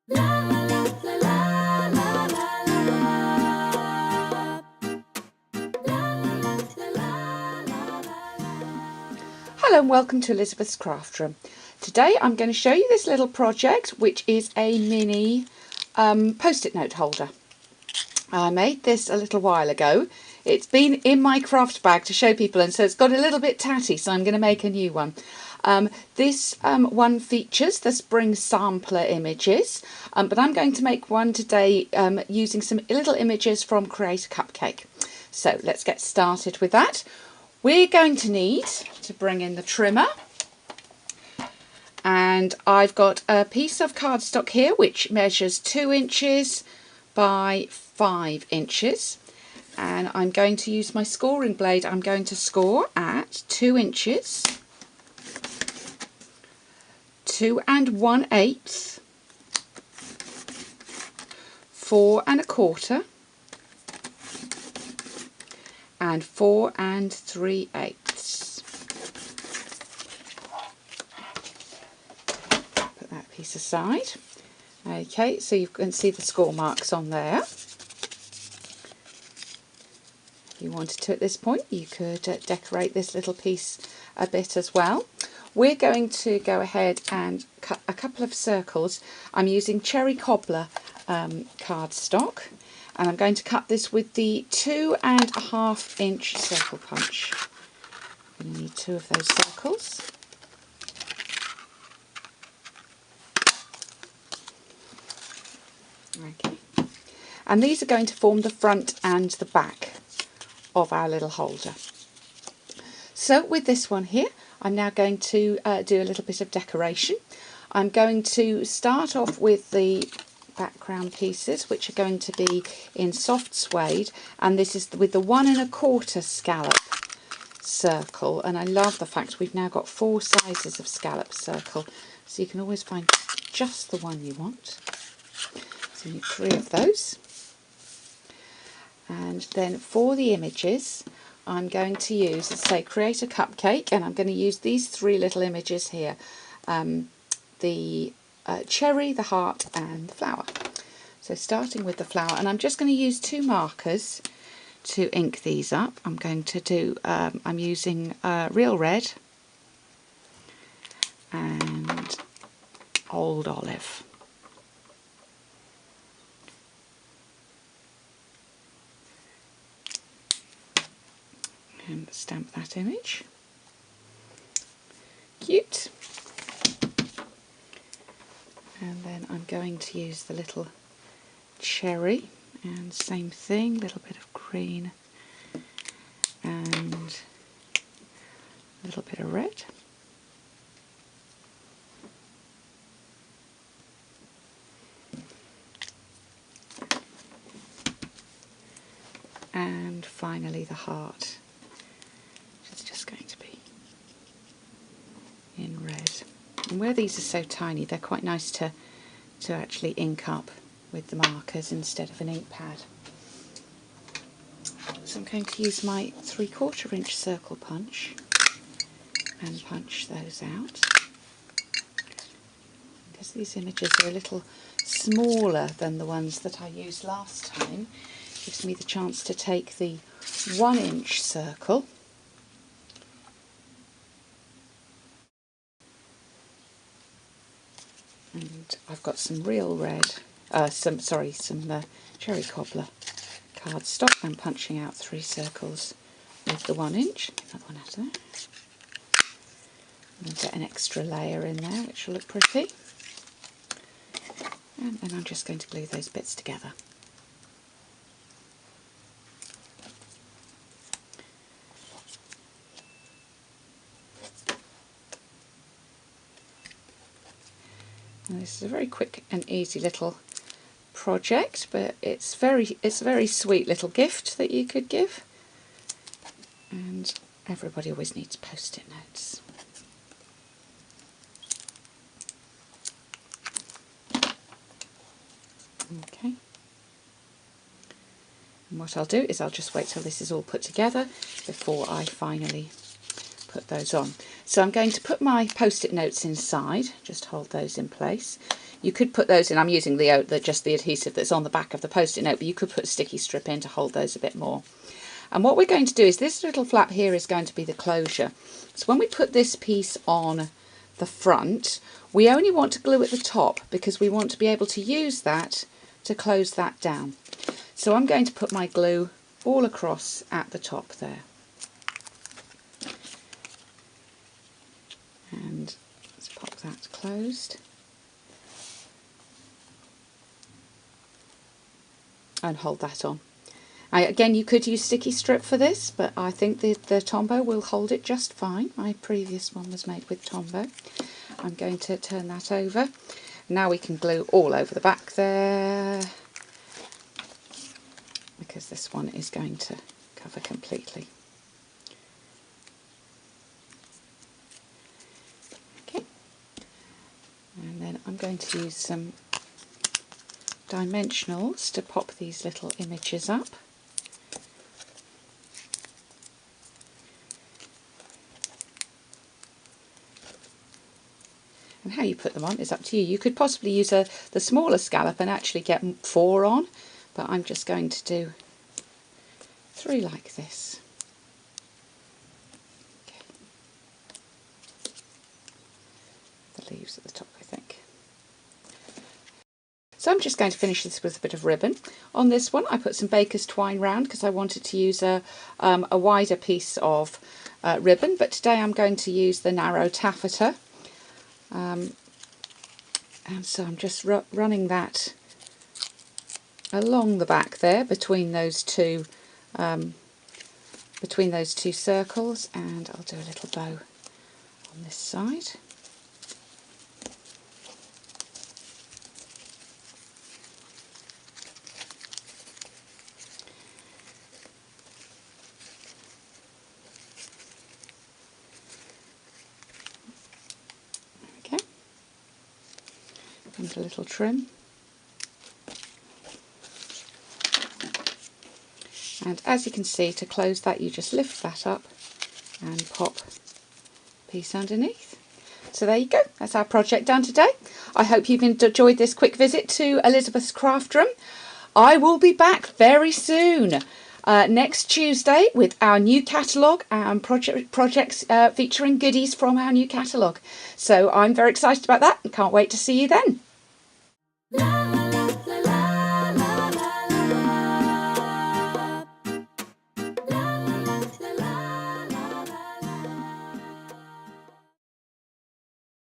Hello and welcome to Elizabeth's Craft Room. Today I'm going to show you this little project, which is a mini post-it note holder. I made this a little while ago. It's been in my craft bag to show people, and so it's got a little bit tatty, so I'm going to make a new one. This one features the spring sampler images, but I'm going to make one today using some little images from Create a Cupcake. So let's get started with that. We're going to need to bring in the trimmer, and I've got a piece of cardstock here which measures 2 inches by 5 inches, and I'm going to use my scoring blade. I'm going to score at 2 inches, 2 1/8, 4 1/4, and 4 3/8. Put that piece aside. Okay, so you can see the score marks on there. If you wanted to at this point, you could decorate this little piece a bit as well. We're going to go ahead and cut a couple of circles. I'm using cherry cobbler cardstock, and I'm going to cut this with the 2 1/2 inch circle punch. I'm going to need 2 of those circles. Okay, and these are going to form the front and the back of our little holder. So with this one here, I'm now going to do a little bit of decoration. I'm going to start off with the background pieces, which are going to be in soft suede, and this is with the 1 1/4 scallop circle, and I love the fact we've now got 4 sizes of scallop circle, so you can always find just the one you want. So you need 3 of those. And then for the images, I'm going to use, let's say, Create a Cupcake, and I'm going to use these 3 little images here. The cherry, the heart and the flower. So starting with the flower, and I'm just going to use 2 markers to ink these up. I'm going to do, I'm using Real Red and Old Olive. And stamp that image. Cute. And then I'm going to use the little cherry, and same thing, a little bit of green and a little bit of red. And finally the heart, which is just going to be in red. And where these are so tiny, they're quite nice to actually ink up with the markers instead of an ink pad. So I'm going to use my 3/4 inch circle punch and punch those out. Because these images are a little smaller than the ones that I used last time, it gives me the chance to take the 1 inch circle and I've got some Real Red, some cherry cobbler cardstock. I'm punching out 3 circles with the 1 inch. Get that one out of there. And get an extra layer in there, which will look pretty. And then I'm just going to glue those bits together. Now, this is a very quick and easy little project, but it's a very sweet little gift that you could give, and everybody always needs post-it notes. Okay, and what I'll do is I'll just wait till this is all put together before I finally put those on. So I'm going to put my post-it notes inside, just hold those in place. You could put those in. I'm using just the adhesive that's on the back of the post-it note, but you could put a sticky strip in to hold those a bit more. And what we're going to do is this little flap here is going to be the closure. So when we put this piece on the front, we only want to glue at the top because we want to be able to use that to close that down. So I'm going to put my glue all across at the top there. And let's pop that closed. And hold that on. Again, you could use sticky strip for this, but I think the Tombow will hold it just fine. My previous one was made with Tombow. I'm going to turn that over. Now we can glue all over the back there, because this one is going to cover completely. Okay, and then I'm going to use some dimensionals to pop these little images up. And how you put them on is up to you. You could possibly use the smaller scallop and actually get 4 on, but I'm just going to do 3 like this. Okay. The leaves at the top, I think. So I'm just going to finish this with a bit of ribbon. On this one I put some baker's twine round because I wanted to use a wider piece of ribbon, but today I'm going to use the narrow taffeta. And so I'm just running that along the back there between those two circles, and I'll do a little bow on this side. And a little trim, and as you can see, to close that you just lift that up and pop a piece underneath. So there you go, that's our project done today. I hope you've enjoyed this quick visit to Elizabeth's craft room. I will be back very soon, next Tuesday, with our new catalogue and projects featuring goodies from our new catalogue. So I'm very excited about that and can't wait to see you then.